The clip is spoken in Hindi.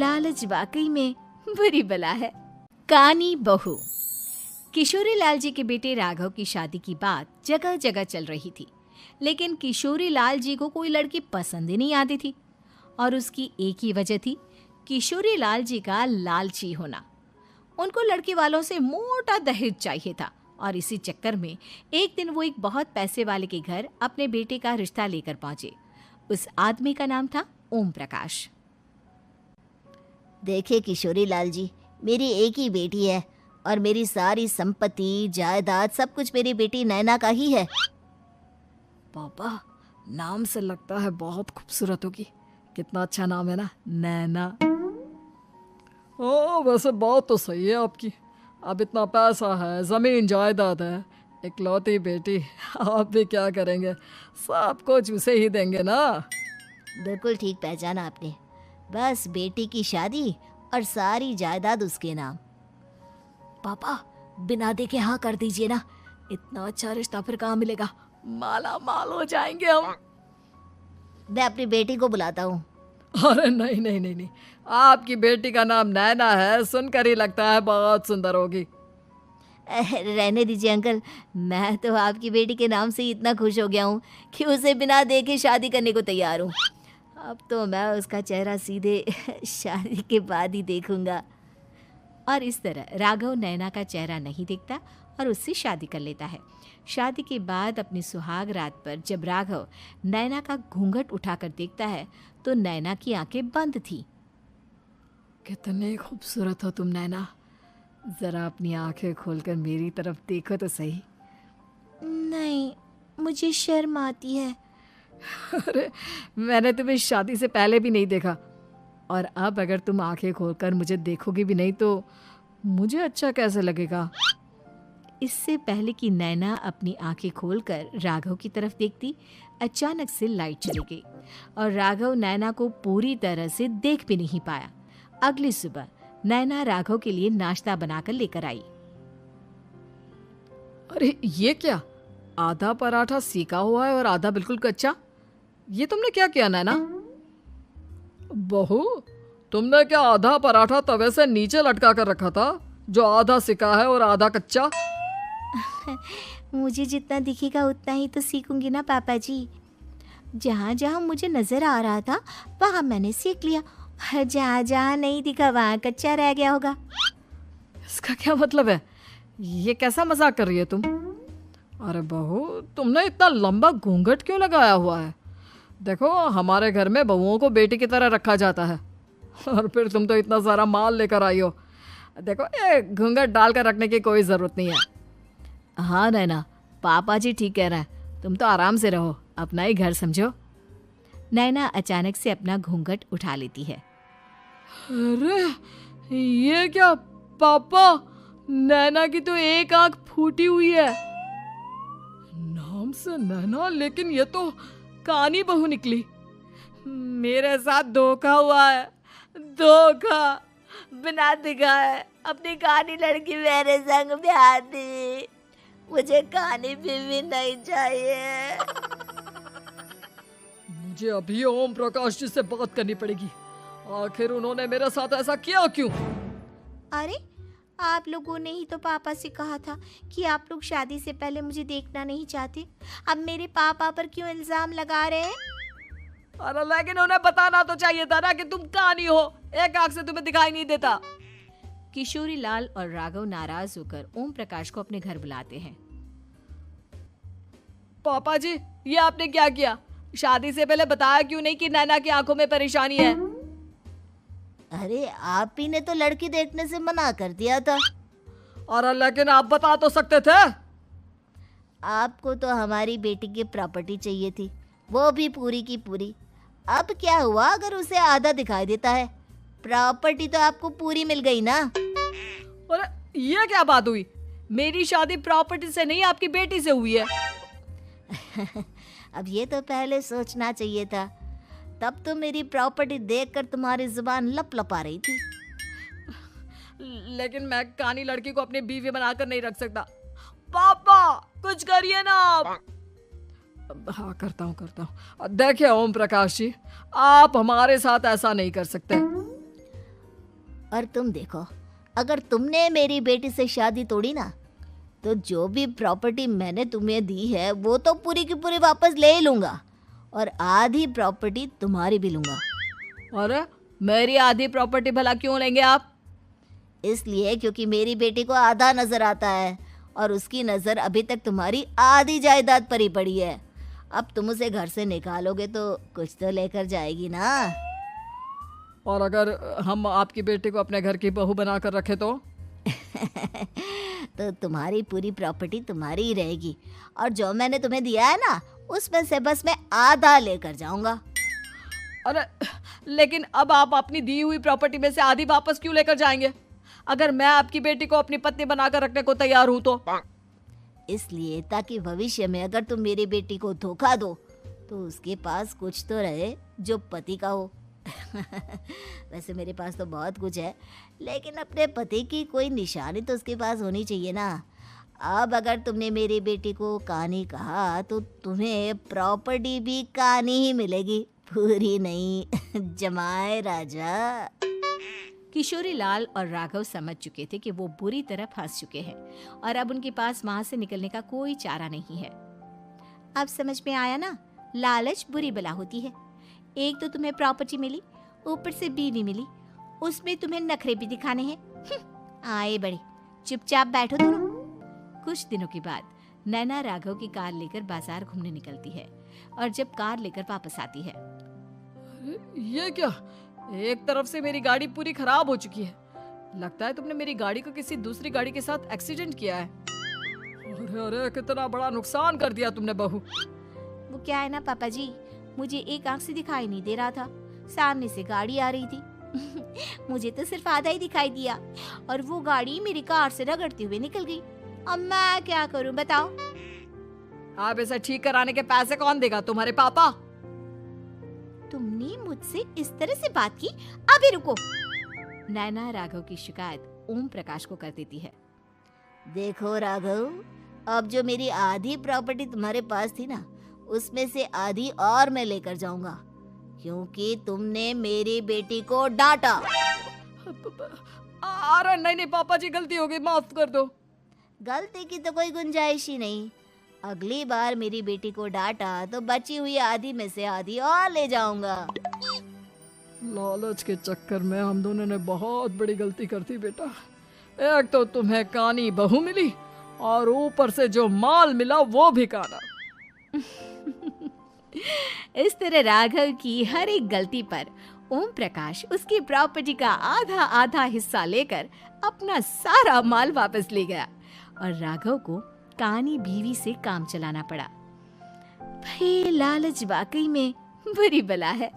लालच वाकई में बुरी बला है। कानी बहू। किशोरी लाल जी के बेटे राघव की शादी की बात जगह जगह चल रही थी, लेकिन किशोरी लाल जी को कोई लड़की पसंद ही नहीं आती थी। और उसकी एक ही वजह थी, किशोरी लाल जी का लालची होना। उनको लड़की वालों से मोटा दहेज चाहिए था और इसी चक्कर में एक दिन वो एक बहुत पैसे वाले के घर अपने बेटे का रिश्ता लेकर पहुंचे। उस आदमी का नाम था ओम प्रकाश। देखिए किशोरी लाल जी, मेरी एक ही बेटी है और मेरी सारी संपत्ति जायदाद सब कुछ मेरी बेटी नैना का ही है। पापा, नाम से लगता है बहुत खूबसूरत होगी। कितना अच्छा नाम है ना, नैना। ओ, वैसे बात तो सही है आपकी। अब इतना पैसा है, जमीन जायदाद है, इकलौती बेटी, आप भी क्या करेंगे? सब कुछ उसे ही देंगे ना। बिल्कुल ठीक पहचाना आपने। बस बेटी की शादी और सारी जायदाद उसके नाम। पापा, बिना देखे हाँ कर दीजिए ना। इतना अच्छा रिश्ता फिर कहाँ मिलेगा? माला माल हो जाएंगे हम। मैं अपनी बेटी को बुलाता हूँ। अरे नहीं नहीं नहीं नहीं, आपकी बेटी का नाम नैना है, सुनकर ही लगता है बहुत सुंदर होगी। रहने दीजिए अंकल, मैं तो आपकी बेटी के नाम से ही इतना खुश हो गया हूँ कि उसे बिना देखे शादी करने को तैयार हूँ। अब तो मैं उसका चेहरा सीधे शादी के बाद ही देखूंगा। और इस तरह राघव नैना का चेहरा नहीं देखता और उससे शादी कर लेता है। शादी के बाद अपनी सुहाग रात पर जब राघव नैना का घूंघट उठाकर देखता है तो नैना की आंखें बंद थी। कितनी खूबसूरत हो तुम नैना, जरा अपनी आंखें खोलकर मेरी तरफ देखो तो सही। नहीं, मुझे शर्म आती है। अरे, मैंने तुम्हें शादी से पहले भी नहीं देखा, और अब अगर तुम आंखें खोलकर मुझे देखोगी भी नहीं तो मुझे अच्छा कैसे लगेगा? इससे पहले कि नैना अपनी आंखें खोलकर राघव की तरफ देखती, अचानक से लाइट चली गई और राघव नैना को पूरी तरह से देख भी नहीं पाया। अगली सुबह नैना राघव के लिए नाश्ता बनाकर लेकर आई। अरे ये क्या, आधा पराठा सेका हुआ है और आधा बिल्कुल कच्चा। ये तुमने क्या किया नैना? बहू, तुमने क्या आधा पराठा तवे से नीचे लटका कर रखा था, जो आधा सेका है और आधा कच्चा? मुझे जितना दिखेगा उतना ही तो सीखूंगी ना पापा जी। जहाँ जहाँ मुझे नजर आ रहा था वहाँ मैंने सीख लिया, जहाँ जहाँ नहीं दिखा वहाँ कच्चा रह गया होगा। इसका क्या मतलब है? ये कैसा मजाक कर रही है तुम? अरे बहू, तुमने इतना लंबा घूंघट क्यों लगाया हुआ है? देखो, हमारे घर में बहुओं को बेटी की तरह रखा जाता है, और फिर तुम तो इतना सारा माल लेकर आई हो। देखो, ये घूंघट डालकर रखने की कोई ज़रूरत नहीं है। हाँ नैना, पापा जी ठीक कह रहे हैं, तुम तो आराम से रहो, अपना ही घर समझो। नैना अचानक से अपना घूंघट उठा लेती है। अरे ये क्या पापा, नैना की तो एक आंख फूटी हुई है। नाम से नैना, लेकिन ये तो कानी बहू निकली। मेरे साथ धोखा हुआ है, धोखा। बिना दिखाए अपनी कानी लड़की मेरे संग ब्याह दी। मुझे कानी बीवी नहीं चाहिए। मुझे अभी ओम प्रकाश जी से बात करनी पड़ेगी। आखिर उन्होंने मेरे साथ ऐसा किया क्यों? अरे, आप लोगों ने ही तो पापा से कहा था कि आप लोग शादी से पहले मुझे देखना नहीं चाहते। अब मेरे पापा पर क्यों इल्जाम लगा रहे हैं? अरे लेकिन उन्हें बताना तो चाहिए था ना कि तुम कानी हो, एक आंख से तुम्हें दिखाई नहीं देता। किशोरी लाल और राघव नाराज होकर ओम प्रकाश को अपने घर बुलाते हैं। पापा जी, ये आपने क्या किया? शादी से पहले बताया क्यों नहीं कि नैना की आंखों में परेशानी है? अरे, आप ही ने तो लड़की देखने से मना कर दिया था। अरे लेकिन आप बता तो सकते थे। आपको तो हमारी बेटी की प्रॉपर्टी चाहिए थी, वो भी पूरी की पूरी। अब क्या हुआ अगर उसे आधा दिखाई देता है? प्रॉपर्टी तो आपको पूरी मिल गई ना। अरे ये क्या बात हुई? मेरी शादी प्रॉपर्टी से नहीं, आपकी बेटी से हुई है। अब ये तो पहले सोचना चाहिए था, तब तो मेरी प्रॉपर्टी देखकर तुम्हारी जुबान लप लपा रही थी। लेकिन मैं कानी लड़की को अपनी बीवी बनाकर नहीं रख सकता। पापा, कुछ करिए ना आप। हाँ, करता हूँ। देखिए ओम प्रकाश जी, आप हमारे साथ ऐसा नहीं कर सकते। और तुम देखो, अगर तुमने मेरी बेटी से शादी तोड़ी ना, तो जो भी प्रॉपर्टी मैंने तुम्हें दी है वो तो पूरी की पूरी वापस ले ही लूँगा, और आधी प्रॉपर्टी तुम्हारी भी लूँगा। अरे मेरी आधी प्रॉपर्टी भला क्यों लेंगे आप? इसलिए क्योंकि मेरी बेटी को आधा नजर आता है और उसकी नज़र अभी तक तुम्हारी आधी जायदाद पर ही पड़ी है। अब तुम उसे घर से निकालोगे तो कुछ तो लेकर जाएगी ना। और अगर हम आपकी बेटी को अपने घर की बहू बना कर रखे तो? तो तुम्हारी पूरी प्रॉपर्टी तुम्हारी ही रहेगी, और जो मैंने तुम्हें दिया है ना, उसमें से बस मैं आधा लेकर जाऊंगा। अरे लेकिन अब आप अपनी दी हुई प्रॉपर्टी में से आधी वापस क्यों लेकर जाएंगे? अगर मैं आपकी बेटी को अपनी पत्नी बनाकर रखने को तैयार हूं तो? इसलिए ताकि भविष्य में अगर तुम मेरी बेटी को धोखा दो तो उसके पास कुछ तो रहे जो पति का हो। वैसे मेरे पास तो बहुत कुछ है, लेकिन अपने पति की कोई निशानी तो उसके पास होनी चाहिए ना। अब अगर तुमने मेरी बेटी को कानी कहा तो तुम्हें प्रॉपर्टी भी कानी ही मिलेगी, पूरी नहीं। जमाए राजा। किशोरी लाल और राघव समझ चुके थे कि वो बुरी तरह फंस चुके हैं और अब उनके पास वहां से निकलने का कोई चारा नहीं है। अब समझ में आया ना, लालच बुरी बला होती है। एक तो तुम्हें प्रॉपर्टी मिली, ऊपर से बीवी मिली, उसमें तुम्हें नखरे भी दिखाने हैं। आए बड़े, चुपचाप बैठो दोनों। कुछ दिनों के बाद नैना राघव की कार लेकर बाजार घूमने निकलती है और जब कार लेकर वापस आती है, ये क्या? एक तरफ से मेरी गाड़ी पूरी खराब हो चुकी है। लगता है तुमने मेरी गाड़ी को किसी दूसरी गाड़ी के साथ एक्सीडेंट किया है। अरे अरे कितना बड़ा नुकसान कर दिया तुमने बहू। वो क्या है ना पापा जी, मुझे एक आंख से दिखाई नहीं दे रहा था, सामने से गाड़ी आ रही थी। मुझे तो सिर्फ आधा ही दिखाई दिया और वो गाड़ी मेरी कार से रगड़ते हुए निकल गई। अब मैं क्या करूं बताओ? आप इसे ठीक कराने के पैसे कौन देगा? तुम्हारे पापा। तुमने मुझसे इस तरह से बात की? अभी रुको। नैना राघव की शिकायत ओम प्रकाश को कर देती है। देखो राघव, अब जो मेरी आधी प्रॉपर्टी तुम्हारे पास थी ना, उसमें से आधी और मैं लेकर जाऊंगा, क्योंकि तुमने मेरी बेटी को डांटा। अरे नहीं नहीं पापा जी, गलती हो गई, माफ कर दो। गलती की तो कोई गुंजाइश ही नहीं। अगली बार मेरी बेटी को डांटा तो बची हुई आधी में से आधी और ले जाऊंगा। लालच के चक्कर में हम दोनों ने बहुत बड़ी गलती कर दी बेटा। एक तो तुम्हें कानी बहू मिली और ऊपर से जो माल मिला वो भी काना। इस तरह राघव की हर एक गलती पर ओम प्रकाश उसकी प्रॉपर्टी का आधा आधा हिस्सा लेकर अपना सारा माल वापस ले गया और राघव को कानी बीवी से काम चलाना पड़ा। भाई लालच वाकई में बुरी बला है।